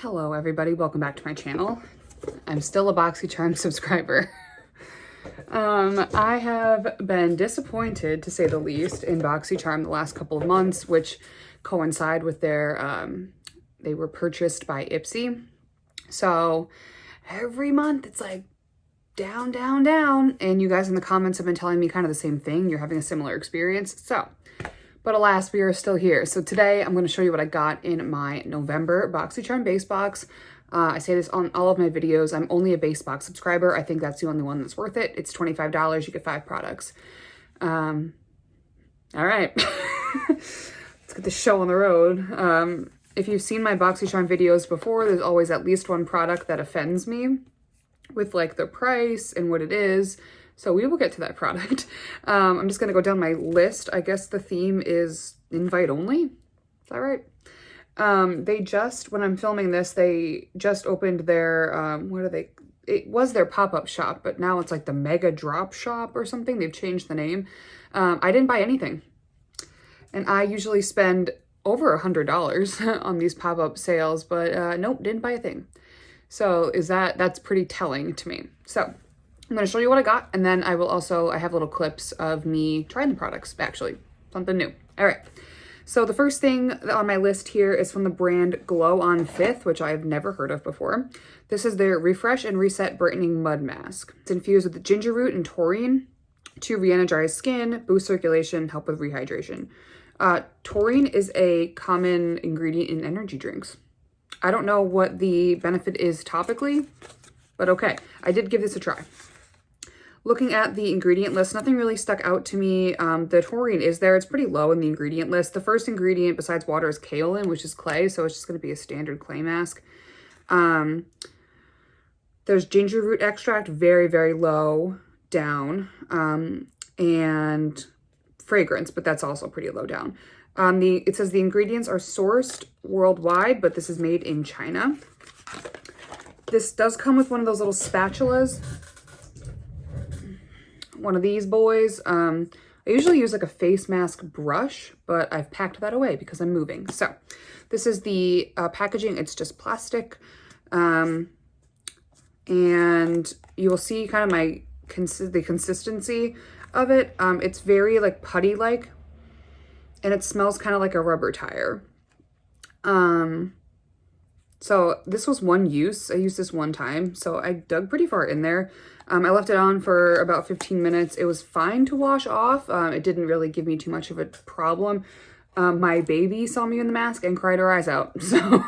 Hello everybody, welcome back to my channel. I'm still a Boxycharm subscriber. I have been disappointed, to say the least, in Boxycharm the last couple of months, which coincide with their, they were purchased by Ipsy. So every month it's like down, down, down. And you guys in the comments have been telling me kind of the same thing. You're having a similar experience. But alas, we are still here. So today I'm going to show you what I got in my November Boxycharm base box. I say this on all of my videos. I'm only a base box subscriber. I think that's the only one that's worth it. It's $25. You get 5 products. All right. Let's get the show on the road. If you've seen my Boxycharm videos before, there's always at least one product that offends me with like the price and what it is. So we will get to that product. I'm just going to go down my list. I guess the theme is invite only. Is that right? They just, when I'm filming this, they just opened their, it was their pop-up shop, but now it's like the Mega Drop Shop or something. They've changed the name. I didn't buy anything. And I usually spend over $100 on these pop-up sales, but nope, didn't buy a thing. So that's pretty telling to me. So I'm going to show you what I got, and then I have little clips of me trying the products, actually, something new. All right, so the first thing on my list here is from the brand Glow on 5th, which I've never heard of before. This is their Refresh and Reset Brightening Mud Mask. It's infused with ginger root and taurine to re-energize skin, boost circulation, help with rehydration. Taurine is a common ingredient in energy drinks. I don't know what the benefit is topically, but okay, I did give this a try. Looking at the ingredient list, nothing really stuck out to me. The taurine is there. It's pretty low in the ingredient list. The first ingredient besides water is kaolin, which is clay, so it's just going to be a standard clay mask. There's ginger root extract, very, very low down, and fragrance, but that's also pretty low down. It says the ingredients are sourced worldwide, but this is made in China. This does come with one of those little spatulas. One of these boys. I usually use like a face mask brush, but I've packed that away because I'm moving. So this is the packaging. It's just plastic. And you will see kind of the consistency of it. It's very like putty-like, and it smells kind of like a rubber tire. So this was one use. I used this one time, so I dug pretty far in there. I left it on for about 15 minutes. It was fine to wash off. It didn't really give me too much of a problem. My baby saw me in the mask and cried her eyes out. So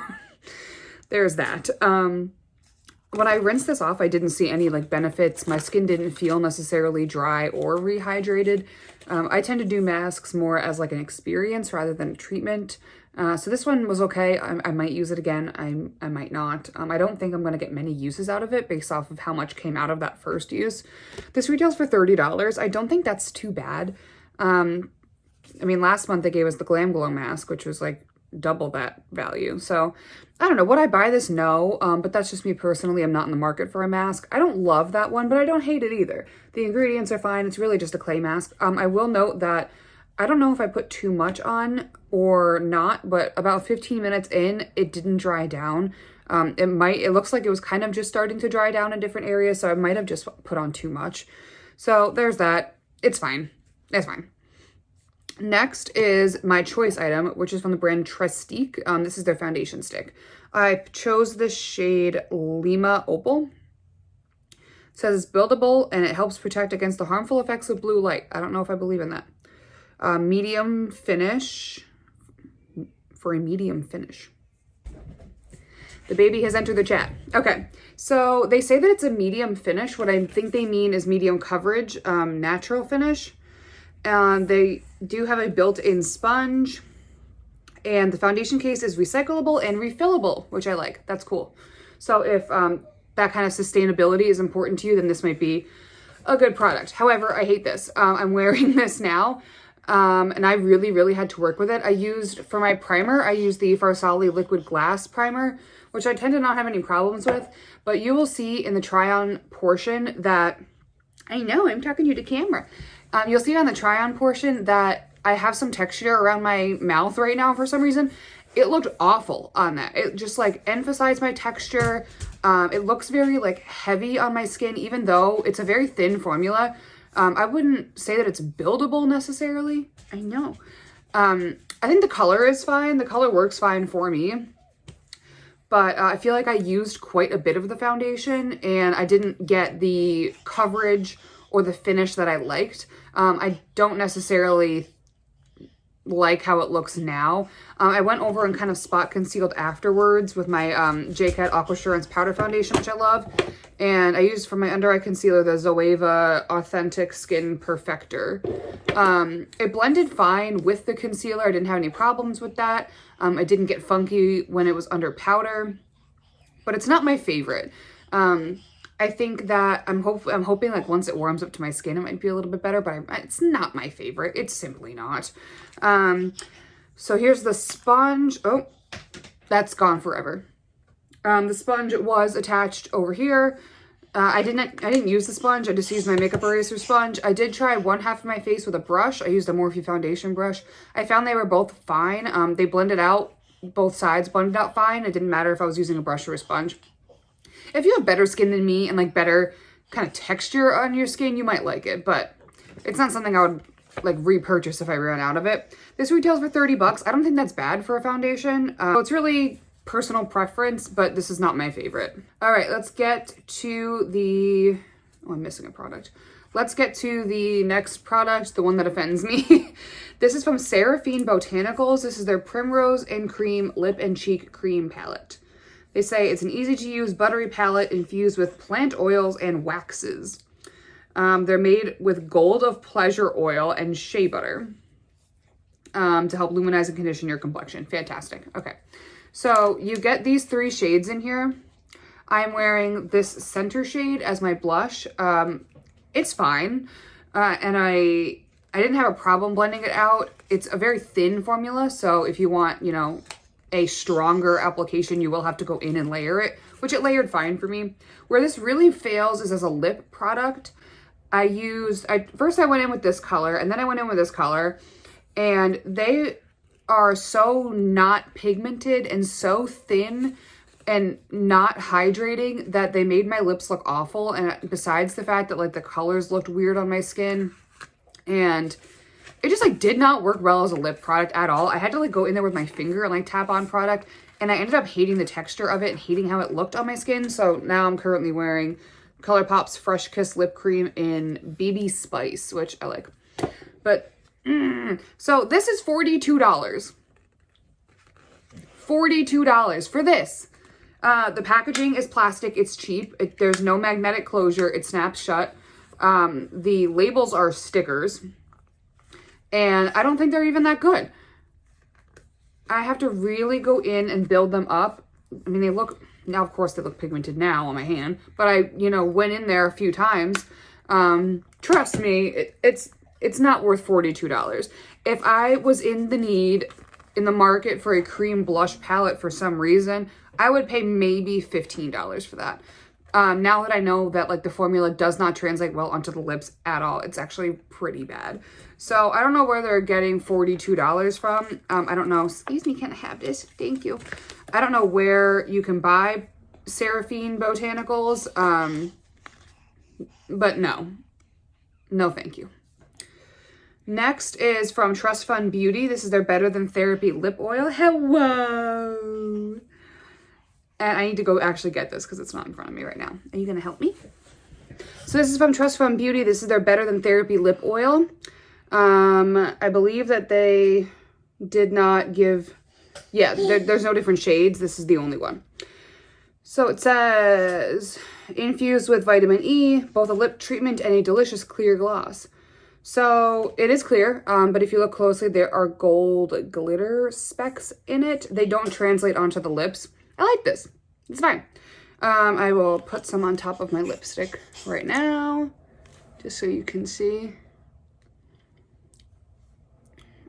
there's that. When I rinsed this off, I didn't see any like benefits. My skin didn't feel necessarily dry or rehydrated. I tend to do masks more as like an experience rather than a treatment. So this one was okay. I might use it again. I might not. I don't think I'm going to get many uses out of it based off of how much came out of that first use. This retails for $30. I don't think that's too bad. I mean, last month they gave us the Glam Glow mask, which was like double that value. So I don't know. Would I buy this? No. But that's just me personally. I'm not in the market for a mask. I don't love that one, but I don't hate it either. The ingredients are fine. It's really just a clay mask. I will note that I don't know if I put too much on or not, but about 15 minutes in, it didn't dry down. It looks like it was kind of just starting to dry down in different areas, so I might have just put on too much. So there's that. It's fine. It's fine. Next is my choice item, which is from the brand Trestique. This is their foundation stick. I chose the shade Lima Opal. It says it's buildable and it helps protect against the harmful effects of blue light. I don't know if I believe in that. Medium finish, for a medium finish. The baby has entered the chat. Okay, so they say that it's a medium finish. What I think they mean is medium coverage, natural finish. They do have a built-in sponge, and the foundation case is recyclable and refillable, which I like. That's cool. So if that kind of sustainability is important to you, then this might be a good product. However, I hate this. I'm wearing this now. And I really, really had to work with it. For my primer, I used the Farsali Liquid Glass Primer, which I tend to not have any problems with. But you will see in the try-on portion that, I know, I'm talking to you to camera. You'll see on the try-on portion that I have some texture around my mouth right now for some reason. it looked awful on that. It just like emphasized my texture. It looks very like heavy on my skin, even though it's a very thin formula. I wouldn't say that it's buildable necessarily. I know. I think the color is fine. The color works fine for me. But I feel like I used quite a bit of the foundation and I didn't get the coverage or the finish that I liked. I don't necessarily like how it looks now. I went over and kind of spot concealed afterwards with my JCat Aquasurance Powder Foundation, which I love. And I used for my under eye concealer the Zoeva Authentic Skin Perfector. It blended fine with the concealer. I didn't have any problems with that. I didn't get funky when it was under powder, but it's not my favorite. I think that I'm hoping like once it warms up to my skin, it might be a little bit better, but it's not my favorite. It's simply not. So here's the sponge. Oh, that's gone forever. The sponge was attached over here. I didn't use the sponge. I just used my makeup eraser sponge. I did try one half of my face with a brush. I used a Morphe foundation brush. I found they were both fine. They blended out, both sides blended out fine. It didn't matter if I was using a brush or a sponge. If you have better skin than me and like better kind of texture on your skin, you might like it, but it's not something I would like repurchase if I ran out of it. This retails for 30 bucks. I don't think that's bad for a foundation. So it's really personal preference, but this is not my favorite. All right, let's get to the, oh, I'm missing a product. Let's get to the next product, the one that offends me. This is from Seraphine Botanicals. This is their Primrose and Cream Lip and Cheek Cream Palette. They say it's an easy-to-use buttery palette infused with plant oils and waxes. They're made with Gold of Pleasure oil and shea butter to help luminize and condition your complexion. Fantastic. Okay, so you get these 3 shades in here. I'm wearing this center shade as my blush. It's fine, and I didn't have a problem blending it out. It's a very thin formula, so if you want, you know, a stronger application, you will have to go in and layer it, which it layered fine for me. Where this really fails is as a lip product. First I went in with this color and then I went in with this color, and they are so not pigmented and so thin and not hydrating that they made my lips look awful. And besides the fact that like the colors looked weird on my skin, and it just like did not work well as a lip product at all. I had to like go in there with my finger and like tap on product, and I ended up hating the texture of it and hating how it looked on my skin. So now I'm currently wearing ColourPop's Fresh Kiss Lip Cream in BB Spice, which I like. But, so this is $42. $42 for this. The packaging is plastic. It's cheap. There's no magnetic closure. It snaps shut. The labels are stickers. And I don't think they're even that good. I have to really go in and build them up. I mean, they look, now of course they look pigmented now on my hand, but I, you know, went in there a few times. Trust me, it's not worth $42. If I was in the market for a cream blush palette for some reason, I would pay maybe $15 for that. Now that I know that like the formula does not translate well onto the lips at all, it's actually pretty bad. So I don't know where they're getting $42 from. I don't know. Excuse me, can I have this? Thank you. I don't know where you can buy Seraphine Botanicals. But no. No, thank you. Next is from Trust Fund Beauty. This is their Better Than Therapy Lip Oil. Hello. And I need to go actually get this because it's not in front of me right now. Are you going to help me? So this is from Trust Fund Beauty. This is their Better Than Therapy Lip Oil. I believe that they did not give... Yeah, there's no different shades. This is the only one. So it says, infused with vitamin E, both a lip treatment and a delicious clear gloss. So it is clear, but if you look closely, there are gold glitter specks in it. They don't translate onto the lips. I like this. It's fine. I will put some on top of my lipstick right now, just so you can see.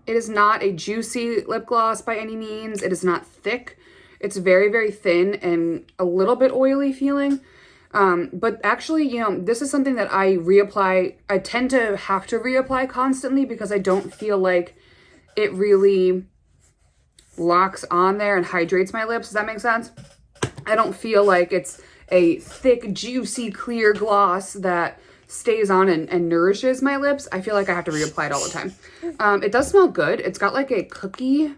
It is not a juicy lip gloss by any means. It is not thick. It's very, very thin and a little bit oily feeling. But actually, you know, this is something that I reapply. I tend to have to reapply constantly because I don't feel like it really locks on there and hydrates my lips. Does that make sense? I don't feel like it's a thick, juicy, clear gloss that stays on and nourishes my lips. I feel like I have to reapply it all the time. It does smell good. It's got like a cookie,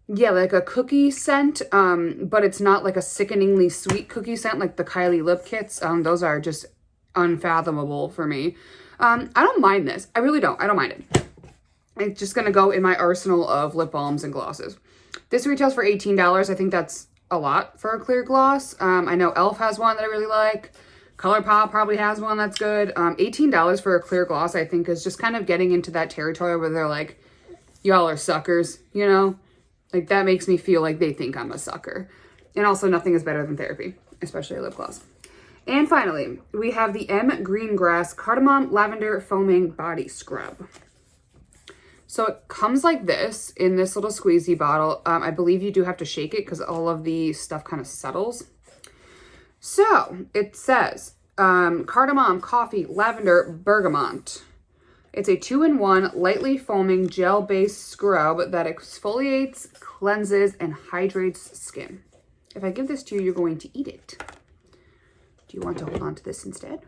yeah, like a cookie scent, but it's not like a sickeningly sweet cookie scent like the Kylie lip kits. Those are just unfathomable for me. I don't mind this. I really don't. I don't mind it. It's just going to go in my arsenal of lip balms and glosses. This retails for $18. I think that's a lot for a clear gloss. I know e.l.f. has one that I really like. ColourPop probably has one that's good. $18 for a clear gloss, I think, is just kind of getting into that territory where they're like, y'all are suckers, you know? Like, that makes me feel like they think I'm a sucker. And also, nothing is better than therapy, especially a lip gloss. And finally, we have the M. Greengrass Cardamom Lavender Foaming Body Scrub. So it comes like this in this little squeezy bottle. I believe you do have to shake it because all of the stuff kind of settles. So it says cardamom, coffee, lavender, bergamot. It's a 2-in-1 lightly foaming gel-based scrub that exfoliates, cleanses, and hydrates skin. If I give this to you, you're going to eat it. Do you want to hold on to this instead?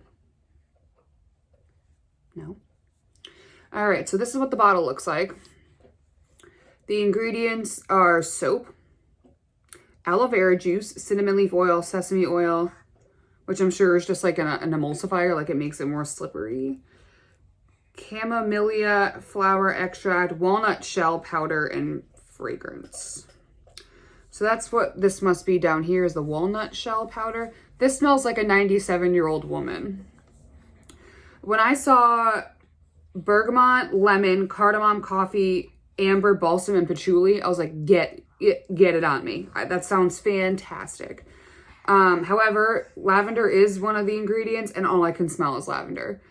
No? All right, so this is what the bottle looks like. The ingredients are soap, aloe vera juice, cinnamon leaf oil, sesame oil, which I'm sure is just like an emulsifier, like it makes it more slippery. Camellia flower extract, walnut shell powder, and fragrance. So that's what this must be down here is the walnut shell powder. This smells like a 97-year-old woman. When I saw bergamot, lemon, cardamom, coffee, amber, balsam, and patchouli, I was like, get it on me. That sounds fantastic. However, lavender is one of the ingredients, and all I can smell is lavender.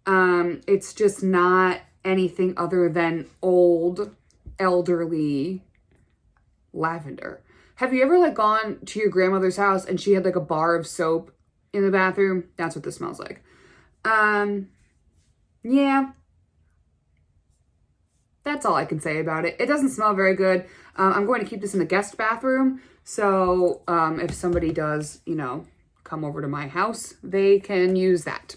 It's just not anything other than old, elderly lavender. Have you ever like gone to your grandmother's house and she had like a bar of soap in the bathroom? That's what this smells like. Yeah. That's all I can say about it. It doesn't smell very good. I'm going to keep this in the guest bathroom. So if somebody does, you know, come over to my house, they can use that.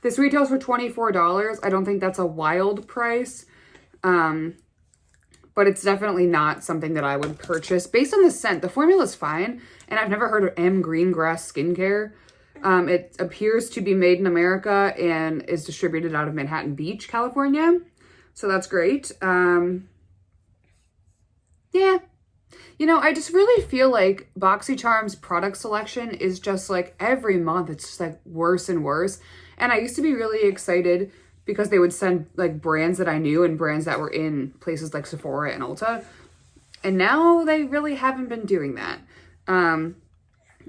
This retails for $24. I don't think that's a wild price. But it's definitely not something that I would purchase. Based on the scent, the formula is fine. And I've never heard of M. Greengrass skincare. It appears to be made in America and is distributed out of Manhattan Beach, California. So that's great. Yeah. You know, I just really feel like Boxycharm's product selection is just like every month, it's just like worse and worse. And I used to be really excited because they would send like brands that I knew and brands that were in places like Sephora and Ulta. And now they really haven't been doing that. And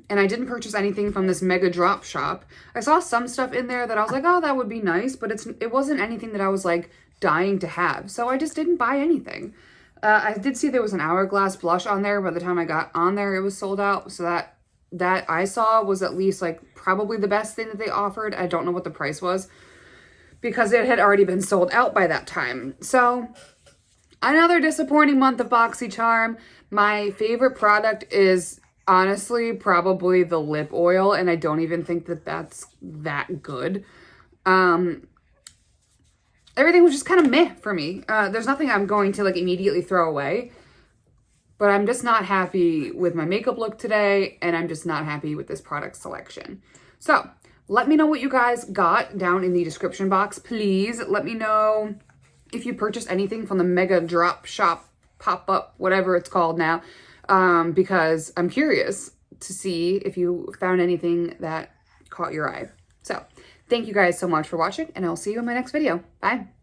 I didn't purchase anything from this mega drop shop. I saw some stuff in there that I was like, oh, that would be nice. But it wasn't anything that I was like dying to have. So I just didn't buy anything. I did see there was an Hourglass blush on there. By the time I got on there, it was sold out. So that I saw was at least like probably the best thing that they offered. I don't know what the price was because it had already been sold out by that time. So another disappointing month of Boxycharm. My favorite product is honestly probably the lip oil, and I don't even think that that's that good. Everything was just kind of meh for me. There's nothing I'm going to like immediately throw away, but I'm just not happy with my makeup look today, and I'm just not happy with this product selection. So let me know what you guys got down in the description box. Please let me know if you purchased anything from the Mega Drop Shop, pop-up, whatever it's called now, because I'm curious to see if you found anything that caught your eye. So thank you guys so much for watching, and I'll see you in my next video. Bye.